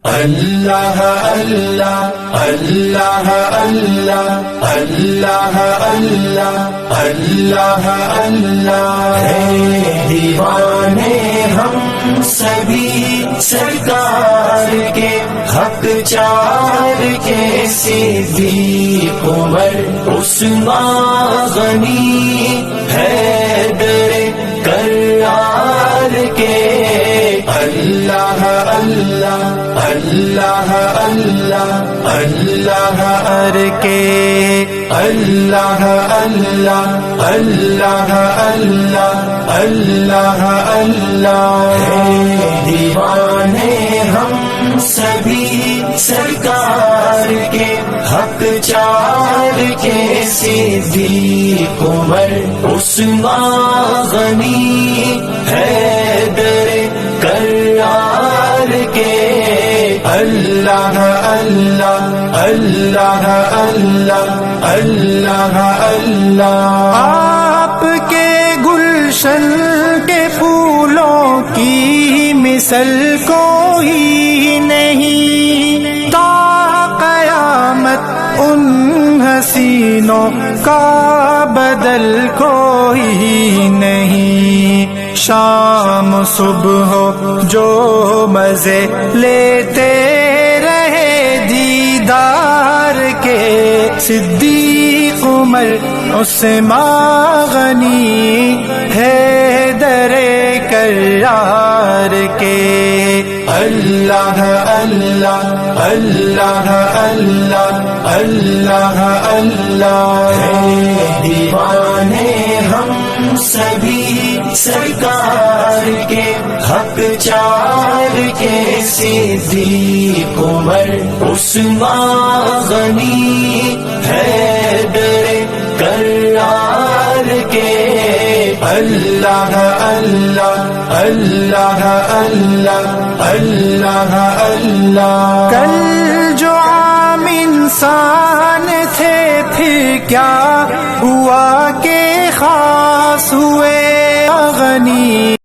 اللہ اللہ اللہ اللہ اللہ اللہ اللہ اللہ ہے دیوانے ہم سبھی سرکار کے حق چار کے صدیق عمر عثمان غنی حیدر کرار کے اللہ اللہ اللہ اللہ اللہ ہر کے اللہ اللہ اللہ اللہ اللہ اللہ ہے دیوانے ہم سبھی سرکار کے حق چار کے صدیق عمر عثمان غنی حیدر کرار کے اللہ اللہ اللہ اللہ اللہ اللہ آپ کے گلشن کے پھولوں کی مثل کوئی نہیں، تا قیامت ان حسینوں کا بدل کوئی نہیں۔ شام صبح ہو جو مزے لیتے رہے دیدار کے، صدیق عمر عثمان غنی حیدر کرار کے اللہ اللہ اللہ اللہ اللہ اللہ ہے دیوانے ہم سبھی سرکار کے حق چار کے صدیق عمر عثمان غنی حیدر کرار کے اللہ اللہ اللہ اللہ اللہ اللہ کل جو عام انسان تھے پھر کیا ہوا کہ خاص ہوئے غنی،